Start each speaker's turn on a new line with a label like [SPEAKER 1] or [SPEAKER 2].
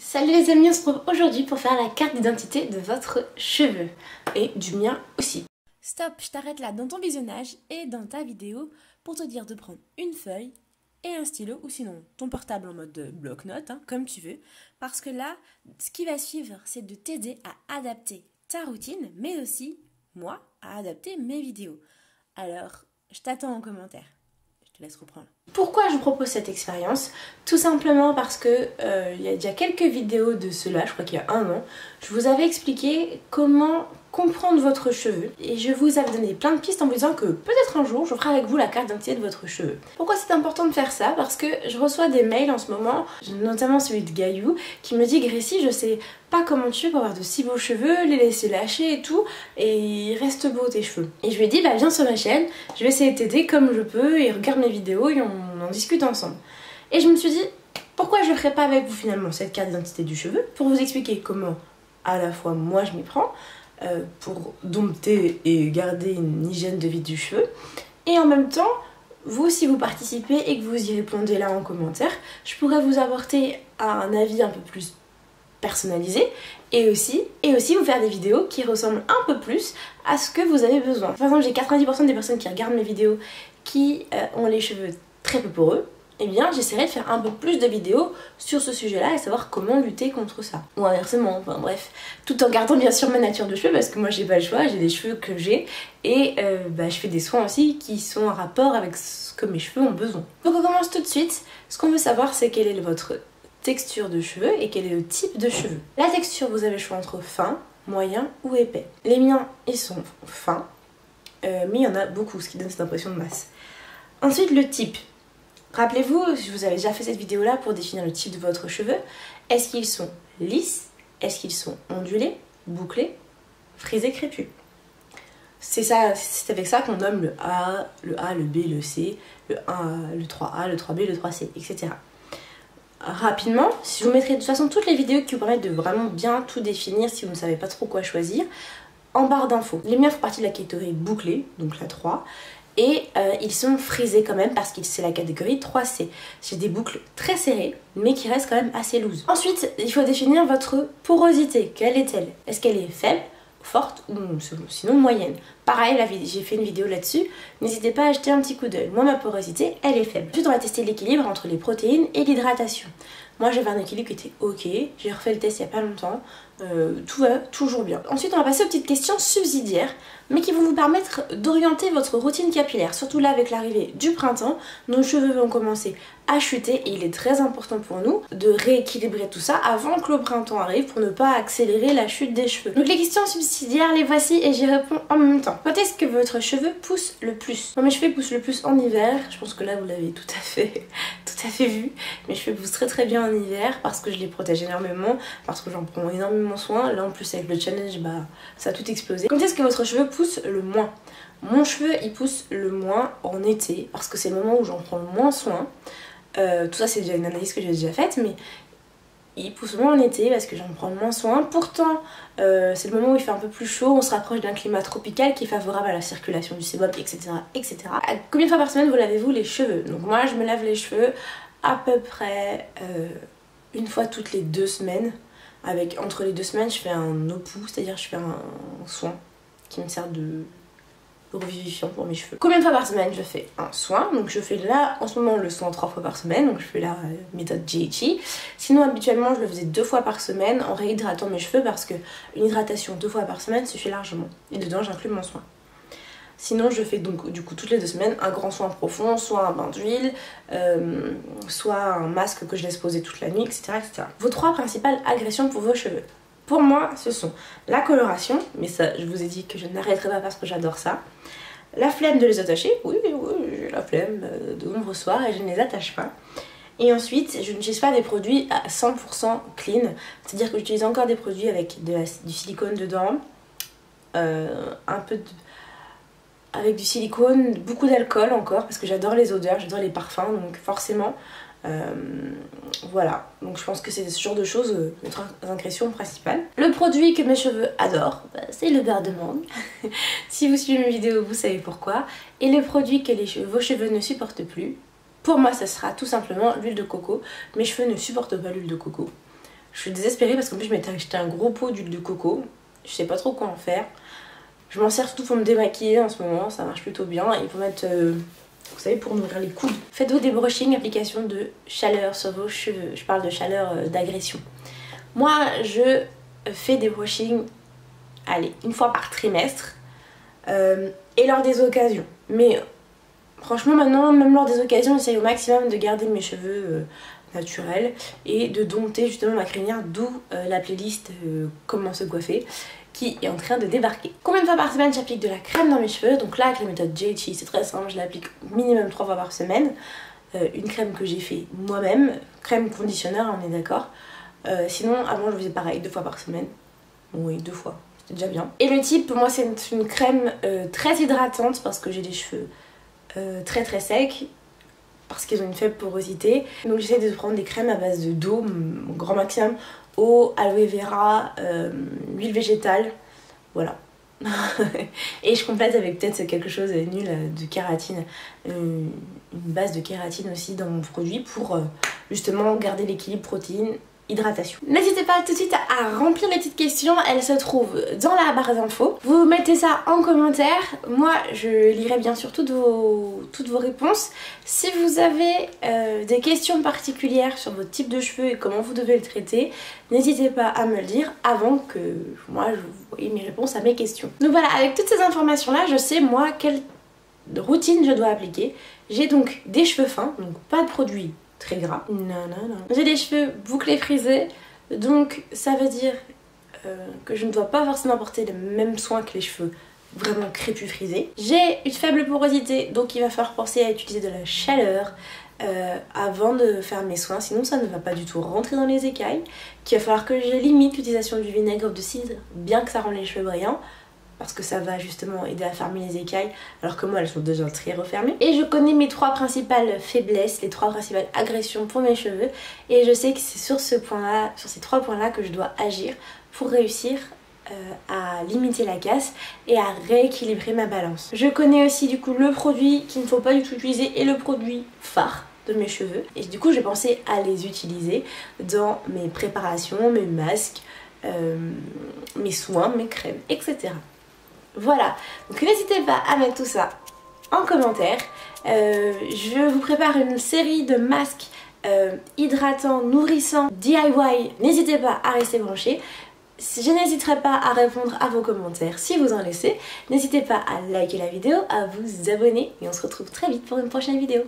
[SPEAKER 1] Salut les amis, on se retrouve aujourd'hui pour faire la carte d'identité de votre cheveu et du mien aussi. Stop, je t'arrête là dans ton visionnage et dans ta vidéo pour te dire de prendre une feuille et un stylo ou sinon ton portable en mode bloc-notes, comme tu veux, parce que là, ce qui va suivre, c'est de t'aider à adapter ta routine, mais aussi, moi, à adapter mes vidéos. Alors, je t'attends en commentaire. Je te laisse reprendre. Pourquoi je vous propose cette expérience? Tout simplement parce que il y a déjà quelques vidéos de cela, je crois qu'il y a un an, je vous avais expliqué comment comprendre votre cheveu et je vous avais donné plein de pistes en vous disant que peut-être un jour je ferai avec vous la carte d'identité de votre cheveu. Pourquoi c'est important de faire ça? Parce que je reçois des mails en ce moment, notamment celui de Gaillou, qui me dit: Gracie, je sais pas comment tu fais pour avoir de si beaux cheveux, les laisser lâcher et tout, et ils restent beaux tes cheveux. Et je lui ai dit: bah viens sur ma chaîne, je vais essayer de t'aider comme je peux et regarde mes vidéos et on en discute ensemble. Et je me suis dit, pourquoi je ne ferai pas avec vous finalement cette carte d'identité du cheveu pour vous expliquer comment à la fois moi je m'y prends pour dompter et garder une hygiène de vie du cheveu, et en même temps, vous, si vous participez et que vous y répondez là en commentaire, je pourrais vous apporter un avis un peu plus personnalisé et aussi vous faire des vidéos qui ressemblent un peu plus à ce que vous avez besoin. Par exemple, j'ai 90% des personnes qui regardent mes vidéos qui ont les cheveux très peu poreux. Eh bien, j'essaierai de faire un peu plus de vidéos sur ce sujet-là et savoir comment lutter contre ça. Ou inversement, enfin bref. Tout en gardant bien sûr ma nature de cheveux parce que moi j'ai pas le choix, j'ai des cheveux que j'ai et je fais des soins aussi qui sont en rapport avec ce que mes cheveux ont besoin. Donc on commence tout de suite. Ce qu'on veut savoir, c'est quelle est votre texture de cheveux et quel est le type de cheveux. La texture, vous avez le choix entre fin, moyen ou épais. Les miens, ils sont fins, mais il y en a beaucoup, ce qui donne cette impression de masse. Ensuite, le type. Rappelez-vous, je vous avais déjà fait cette vidéo là pour définir le type de votre cheveu. Est-ce qu'ils sont lisses? Est-ce qu'ils sont ondulés, bouclés, frisés, crépus? C'est avec ça qu'on nomme le A, le B, le C, le 1A, le 3A, le 3B, le 3C, etc. Rapidement, je vous mettrai de toute façon toutes les vidéos qui vous permettent de vraiment bien tout définir si vous ne savez pas trop quoi choisir en barre d'infos. Les miens font partie de la catégorie bouclée, donc la 3. Et ils sont frisés quand même parce que c'est la catégorie 3C. J'ai des boucles très serrées mais qui restent quand même assez loose. Ensuite, il faut définir votre porosité. Quelle est-elle? Est-ce qu'elle est faible, forte ou sinon moyenne? Pareil, j'ai fait une vidéo là-dessus. N'hésitez pas à jeter un petit coup d'œil. Moi, ma porosité, elle est faible. Ensuite, on va tester l'équilibre entre les protéines et l'hydratation. Moi, j'avais un équilibre qui était ok. J'ai refait le test il n'y a pas longtemps. Tout va toujours bien. Ensuite, on va passer aux petites questions subsidiaires, mais qui vont vous permettre d'orienter votre routine capillaire. Surtout là, avec l'arrivée du printemps, nos cheveux vont commencer à chuter et il est très important pour nous de rééquilibrer tout ça avant que le printemps arrive pour ne pas accélérer la chute des cheveux. Donc les questions subsidiaires, les voici et j'y réponds en même temps. Quand est-ce que votre cheveu pousse le plus? Moi, mes cheveux poussent le plus en hiver. Je pense que là, vous l'avez tout à fait vu. Mes cheveux poussent très très bien en hiver parce que je les protège énormément, parce que j'en prends énormément soin. Là en plus avec le challenge, ça a tout explosé. Quand est-ce que votre cheveu pousse le moins? Mon cheveu, il pousse le moins en été parce que c'est le moment où j'en prends le moins soin. Tout ça c'est déjà une analyse que j'ai déjà faite, mais il pousse moins en été parce que j'en prends le moins soin. Pourtant, c'est le moment où il fait un peu plus chaud, on se rapproche d'un climat tropical qui est favorable à la circulation du sébum, etc. etc. Combien de fois par semaine vous lavez-vous les cheveux? Donc moi, je me lave les cheveux à peu près une fois toutes les 2 semaines. Entre les 2 semaines, je fais un opou, c'est-à-dire je fais un soin qui me sert de revivifiant pour mes cheveux. Combien de fois par semaine je fais un soin? Donc je fais là en ce moment le soin 3 fois par semaine, donc je fais la méthode GHI. Sinon habituellement je le faisais 2 fois par semaine en réhydratant mes cheveux parce que une hydratation 2 fois par semaine suffit largement. Et dedans j'inclus mon soin. Sinon je fais donc du coup toutes les 2 semaines un grand soin profond, soit un bain d'huile, soit un masque que je laisse poser toute la nuit, etc., etc. Vos 3 principales agressions pour vos cheveux. Pour moi, ce sont la coloration, mais ça, je vous ai dit que je n'arrêterai pas parce que j'adore ça. La flemme de les attacher, oui, j'ai la flemme de nombreux soirs et je ne les attache pas. Et ensuite, je n'utilise pas des produits à 100% clean, c'est-à-dire que j'utilise encore des produits avec du silicone dedans, avec du silicone, beaucoup d'alcool encore, parce que j'adore les odeurs, j'adore les parfums, donc forcément... voilà, donc je pense que c'est ce genre de choses notre ingrédient principal. Le produit que mes cheveux adorent, c'est le beurre de mangue. Si vous suivez mes vidéos, vous savez pourquoi. Et le produit que vos cheveux ne supportent plus, pour moi ça sera tout simplement l'huile de coco. Mes cheveux ne supportent pas l'huile de coco. Je suis désespérée parce qu'en plus je m'étais acheté un gros pot d'huile de coco. Je sais pas trop quoi en faire. Je m'en sers surtout pour me démaquiller en ce moment, ça marche plutôt bien. Et pour mettre, vous savez, pour nourrir les coudes. Faites-vous des brushing, application de chaleur sur vos cheveux. Je parle de chaleur d'agression. Moi, je fais des brushing, allez, une fois par trimestre. Et lors des occasions. Mais franchement maintenant, même lors des occasions, j'essaye au maximum de garder mes cheveux naturels et de dompter justement ma crinière, d'où la playlist Comment se coiffer qui est en train de débarquer. Combien de fois par semaine j'applique de la crème dans mes cheveux? Donc là avec la méthode JHI c'est très simple, je l'applique minimum 3 fois par semaine. Une crème que j'ai fait moi-même, crème conditionneur, on est d'accord. Sinon avant je faisais pareil, 2 fois par semaine. Oui, 2 fois. Déjà bien. Et le type, pour moi c'est une crème très hydratante parce que j'ai des cheveux très très secs, parce qu'ils ont une faible porosité. Donc j'essaie de prendre des crèmes à base d'eau, au grand maximum, eau, aloe vera, huile végétale, voilà. Et je complète avec peut-être quelque chose de nul de kératine, une base de kératine aussi dans mon produit pour justement garder l'équilibre protéines hydratation. N'hésitez pas tout de suite à remplir les petites questions, elles se trouvent dans la barre d'infos. Vous mettez ça en commentaire, moi je lirai bien sûr toutes vos réponses. Si vous avez des questions particulières sur votre type de cheveux et comment vous devez le traiter, n'hésitez pas à me le dire avant que moi je voie mes réponses à mes questions. Donc voilà, avec toutes ces informations là, je sais moi quelle routine je dois appliquer. J'ai donc des cheveux fins, donc pas de produits très gras. Non. J'ai les cheveux bouclés frisés, donc ça veut dire que je ne dois pas forcément porter le même soin que les cheveux vraiment crépus frisés. J'ai une faible porosité, donc il va falloir penser à utiliser de la chaleur avant de faire mes soins, sinon ça ne va pas du tout rentrer dans les écailles. Qu'il va falloir que je limite l'utilisation du vinaigre de cidre, bien que ça rende les cheveux brillants, parce que ça va justement aider à fermer les écailles, alors que moi elles sont déjà très refermées. Et je connais mes 3 principales faiblesses, les 3 principales agressions pour mes cheveux, et je sais que c'est sur ce point-là, sur ces 3 points-là que je dois agir pour réussir à limiter la casse et à rééquilibrer ma balance. Je connais aussi du coup le produit qu'il ne faut pas du tout utiliser et le produit phare de mes cheveux, et du coup j'ai pensé à les utiliser dans mes préparations, mes masques, mes soins, mes crèmes, etc. Voilà, donc n'hésitez pas à mettre tout ça en commentaire. Je vous prépare une série de masques hydratants, nourrissants, DIY. N'hésitez pas à rester branchés. Je n'hésiterai pas à répondre à vos commentaires si vous en laissez. N'hésitez pas à liker la vidéo, à vous abonner et on se retrouve très vite pour une prochaine vidéo.